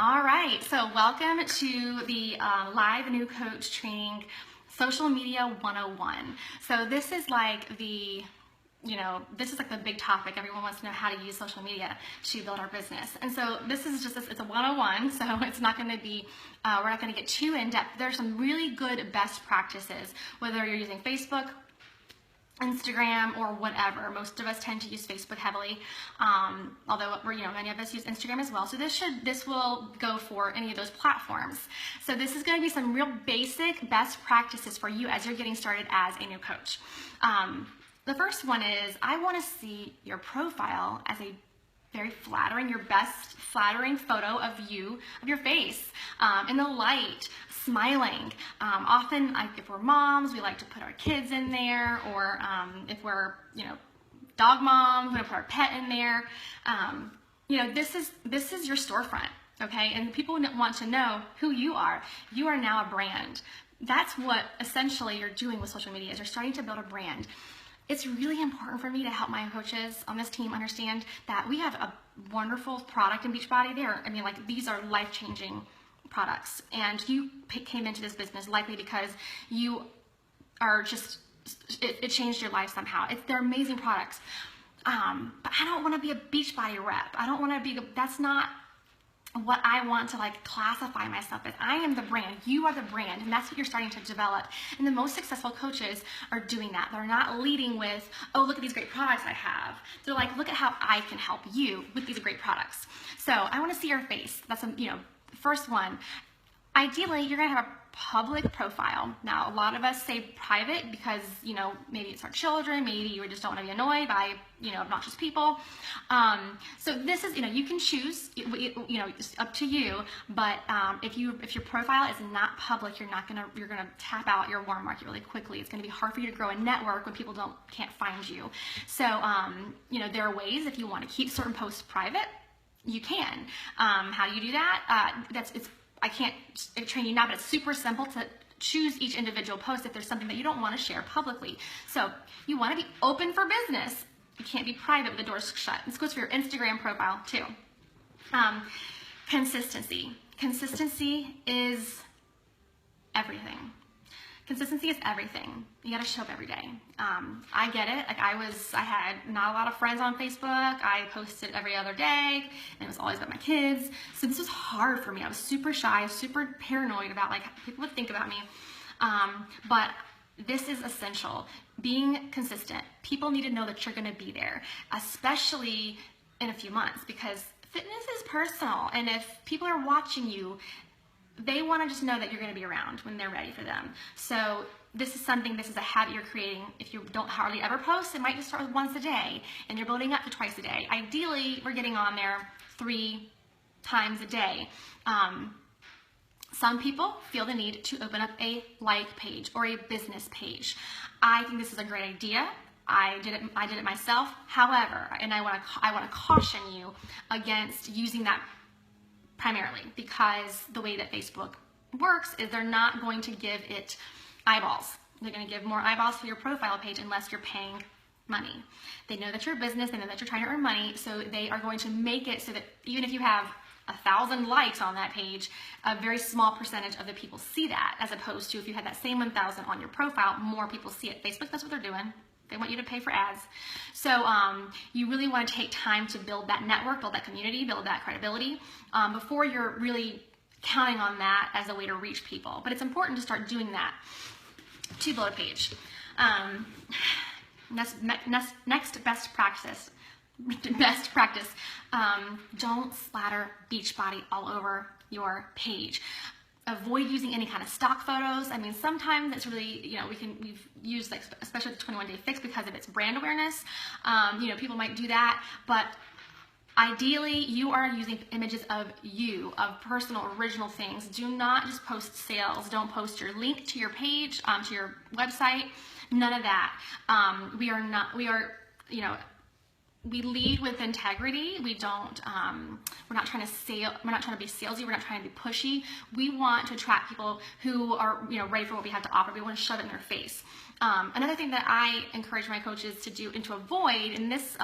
All right, so welcome to the live new coach training, Social Media 101. So this is like the, this is like the big topic. Everyone wants to know how to use social media to build our business. And so this is just, it's a 101, so it's not going to be, we're not going to get too in depth. There's some really good best practices, whether you're using Facebook, Instagram, or whatever. Most of us tend to use Facebook heavily, although many of us use Instagram as well. So this will go for any of those platforms. So this is going to be some real basic best practices for you as you're getting started as a new coach. The first one is, I want to see your profile as a very flattering, your best flattering photo of you, of your face, in the light, smiling. Often, if we're moms, we like to put our kids in there, or if we're, dog moms, we want to put our pet in there. This is your storefront, okay? And people want to know who you are. You are now a brand. That's what essentially you're doing with social media, is you're starting to build a brand. It's really important for me to help my coaches on this team understand that we have a wonderful product in Beachbody. These are life-changing products, and you came into this business likely because you are just, it changed your life somehow. They're amazing products, but I don't want to be a Beachbody rep. I don't want to be, that's not what I want to classify myself as. I am the brand. You are the brand, and that's what you're starting to develop. And the most successful coaches are doing that. They're not leading with, oh, look at these great products I have. They're like, look at how I can help you with these great products. So I want to see your face. That's first one. Ideally, you're going to have a public profile. Now, a lot of us say private because, maybe it's our children, maybe you just don't want to be annoyed by, obnoxious people. So this is, you can choose, it's up to you, but if your profile is not public, you're going to tap out your warm market really quickly. It's going to be hard for you to grow a network when people can't find you. So, there are ways, if you want to keep certain posts private, you can. How do you do that? I can't train you now, but it's super simple to choose each individual post if there's something that you don't want to share publicly. So you want to be open for business. You can't be private with the doors shut. This goes for your Instagram profile too. Consistency. Consistency is everything. Consistency is everything. You got to show up every day. I get it. I had not a lot of friends on Facebook. I posted every other day, and it was always about my kids. So this was hard for me. I was super shy, super paranoid about people would think about me. But this is essential. Being consistent. People need to know that you're going to be there, especially in a few months, because fitness is personal, and if people are watching you, they want to just know that you're going to be around when they're ready for them. So this is a habit you're creating. If you don't hardly ever post, it might just start with once a day, and you're building up to twice a day. Ideally, we're getting on there 3 times a day. Some people feel the need to open up a like page or a business page. I think this is a great idea. I did it myself. However, and I want to caution you against using that primarily, because the way that Facebook works is they're not going to give it eyeballs. They're going to give more eyeballs for your profile page unless you're paying money. They know that you're a business, they know that you're trying to earn money, so they are going to make it so that even if you have 1,000 likes on that page, a very small percentage of the people see that, as opposed to if you had that same 1,000 on your profile, more people see it. Facebook, that's what they're doing. They want you to pay for ads. So you really want to take time to build that network, build that community, build that credibility before you're really counting on that as a way to reach people. But it's important to start doing that to build a page. Next best practice. Don't splatter Beachbody all over your page. Avoid using any kind of stock photos. Sometimes it's really, we've used especially the 21 Day Fix because of its brand awareness. People might do that, but ideally you are using images of you, of personal, original things. Do not just post sales. Don't post your link to your page, to your website. None of that. we lead with integrity. We don't, we're not trying to we're not trying to be salesy. We're not trying to be pushy. We want to attract people who are, ready for what we have to offer. We want to shove it in their face. Another thing that I encourage my coaches to do and to avoid, and this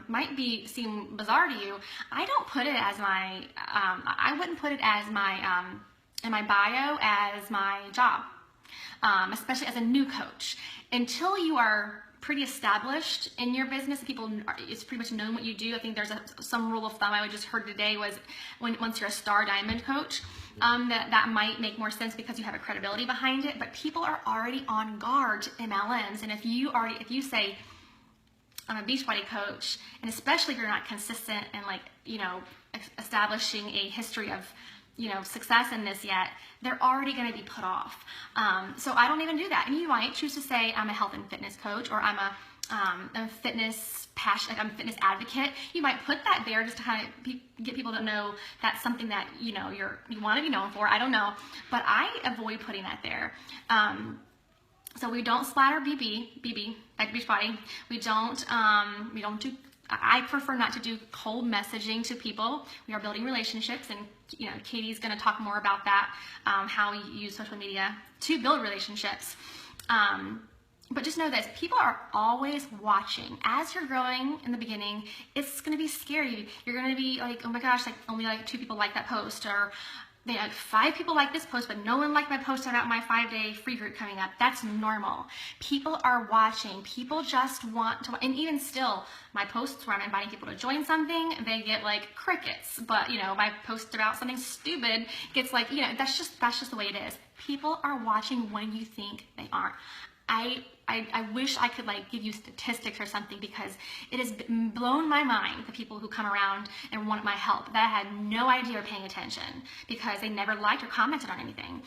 might seem bizarre to you, I don't put it as my, I wouldn't put it as my, in my bio as my job, especially as a new coach. Until you are pretty established in your business, it's pretty much known what you do. I think there's some rule of thumb I just heard today was once you're a star diamond coach, that might make more sense because you have a credibility behind it. But people are already on guard to MLMs, and if you say I'm a Beachbody coach, and especially if you're not consistent and establishing a history of success in this yet, they're already going to be put off. So I don't even do that. And you might choose to say I'm a health and fitness coach, or I'm a fitness passion, I'm a fitness advocate. You might put that there just to kind of get people to know that's something that you want to be known for. I don't know, but I avoid putting that there. So we don't splatter BB like Beachbody. We don't do. I prefer not to do cold messaging to people. We are building relationships, and Katie's going to talk more about that, how we use social media to build relationships. But just know this, people are always watching. As you're growing in the beginning, it's going to be scary. You're going to be like, oh my gosh, only 2 people like that post, or 5 people like this post, but no one liked my post about my 5-day free group coming up. That's normal. People are watching. People just want to, and even still, my posts where I'm inviting people to join something, they get crickets. But my post about something stupid gets that's just the way it is. People are watching when you think they aren't. I wish I could give you statistics or something, because it has blown my mind, the people who come around and want my help that I had no idea are paying attention because they never liked or commented on anything.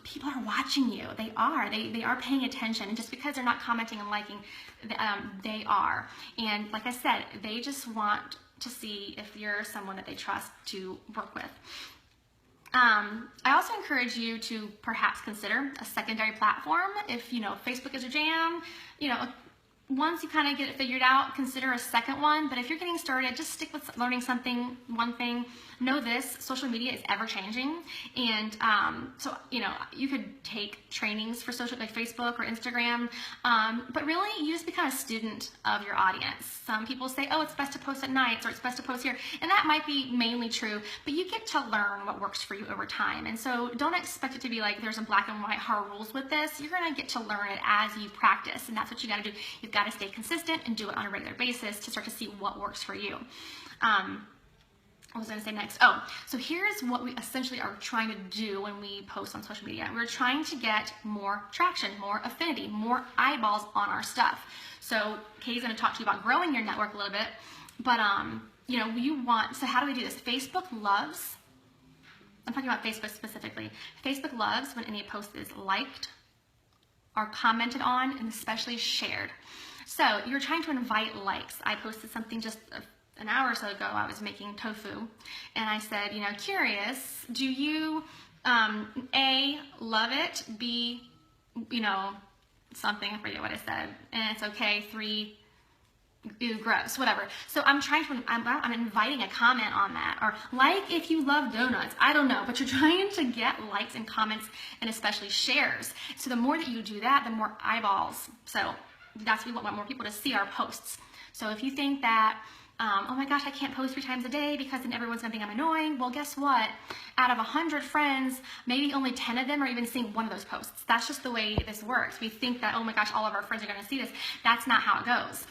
People are watching you. They are paying attention, and just because they're not commenting and liking, they are. And like I said, they just want to see if you're someone that they trust to work with. I also encourage you to perhaps consider a secondary platform. If Facebook is your jam, once you kind of get it figured out, consider a second one. But if you're getting started, just stick with learning one thing. Know this, social media is ever changing. And so, you could take trainings for social, like Facebook or Instagram, but really you just become a student of your audience. Some people say, oh, it's best to post at nights, or it's best to post here. And that might be mainly true, but you get to learn what works for you over time. And so don't expect it to be there's a black and white hard rules with this. You're going to get to learn it as you practice. And that's what you got to do. You've got to stay consistent and do it on a regular basis to start to see what works for you. What was I going to say next? Oh, so here's what we essentially are trying to do when we post on social media. We're trying to get more traction, more affinity, more eyeballs on our stuff. So Katie's going to talk to you about growing your network a little bit. But, so how do we do this? Facebook loves, I'm talking about Facebook specifically. Facebook loves when any post is liked or commented on, and especially shared. So you're trying to invite likes. I posted something just an hour or so ago. I was making tofu, and I said, curious, do you A, love it, B, something, I forget what I said, and it's okay, 3, ew, gross, whatever. So I'm inviting a comment on that, or if you love donuts, I don't know, but you're trying to get likes and comments, and especially shares. So the more that you do that, the more eyeballs. So that's what we want more people to see our posts. So if you think that, oh my gosh, I can't post 3 times a day because then everyone's gonna think I'm annoying. Well, guess what? Out of 100 friends, maybe only 10 of them are even seeing one of those posts. That's just the way this works. We think that, oh my gosh, all of our friends are gonna see this. That's not how it goes.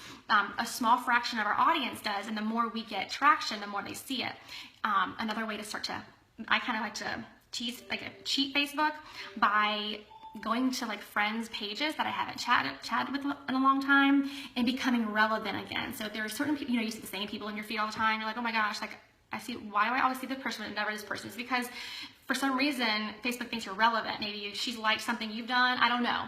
A small fraction of our audience does, and the more we get traction, the more they see it. Another way to start to, I kind of like to cheat Facebook by going to friends pages that I haven't chatted with in a long time and becoming relevant again. So there are certain people, you see the same people in your feed all the time. You're like, oh my gosh, I see, why do I always see this person and never this person? It's because for some reason, Facebook thinks you're relevant. Maybe she's liked something you've done. I don't know.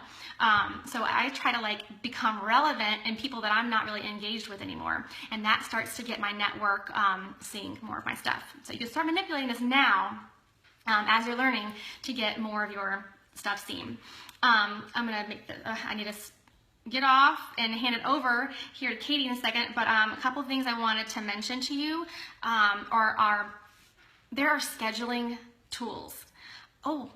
So I try to become relevant in people that I'm not really engaged with anymore. And that starts to get my network seeing more of my stuff. So you can start manipulating this now as you're learning to get more of your stuff seen. I'm gonna make I need to get off and hand it over here to Katie in a second, but a couple of things I wanted to mention to you there are scheduling tools. Oh,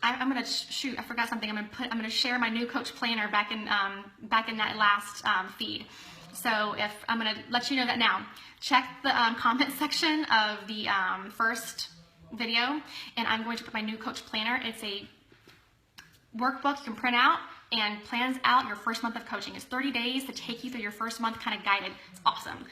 I'm gonna shoot. I forgot something. I'm gonna share my new coach planner back in that last feed. So if I'm gonna let you know that now. Check the comment section of the first video, and I'm going to put my new coach planner. It's a workbook you can print out and plans out your first month of coaching. It's 30 days to take you through your first month, kind of guided. It's awesome.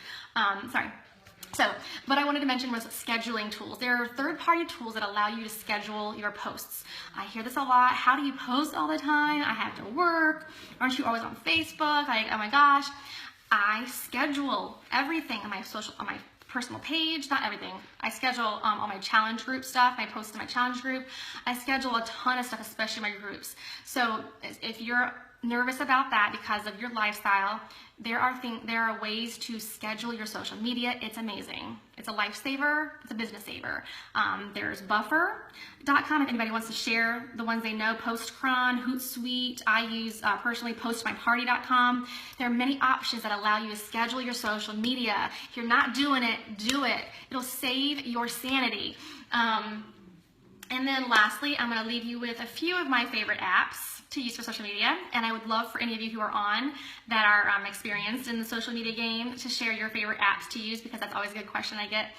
So what I wanted to mention was scheduling tools. There are third-party tools that allow you to schedule your posts. I hear this a lot. How do you post all the time? I have to work. Aren't you always on Facebook? Oh my gosh. I schedule everything on my personal page, not everything. I schedule all my challenge group stuff. I post in my challenge group. I schedule a ton of stuff, especially my groups. So if you're nervous about that because of your lifestyle, there are ways to schedule your social media. It's amazing. It's a lifesaver. It's a business saver. There's Buffer.com if anybody wants to share the ones they know. Postcron, Hootsuite. I use personally PostMyParty.com. There are many options that allow you to schedule your social media. If you're not doing it, do it. It'll save your sanity. And then lastly, I'm going to leave you with a few of my favorite apps to use for social media, and I would love for any of you who are on that are experienced in the social media game to share your favorite apps to use, because that's always a good question I get.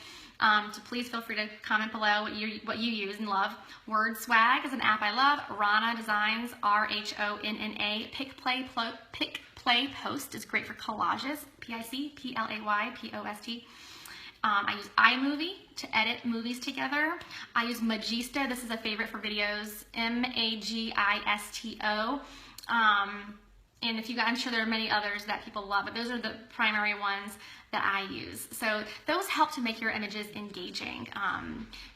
So please feel free to comment below what you use and love. WordSwag is an app I love. Rhonna Designs, RHONNA. PicPlay Post is great for collages. PICPLAYPOST. I use iMovie to edit movies together. I use Magisto. This is a favorite for videos. Magisto. And if you guys, I'm sure there are many others that people love, but those are the primary ones that I use. So those help to make your images engaging.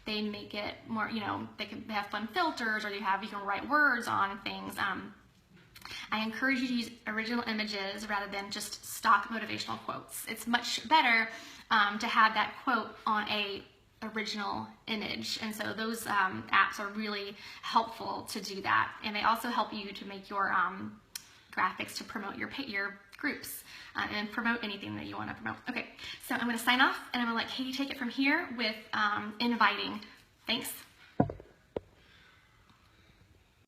They make it more, they have fun filters, or you can write words on things. I encourage you to use original images rather than just stock motivational quotes. It's much better to have that quote on a original image, and so those apps are really helpful to do that, and they also help you to make your graphics to promote your groups and promote anything that you want to promote. Okay, so I'm going to sign off, and I'm going to let Katie take it from here with inviting. Thanks.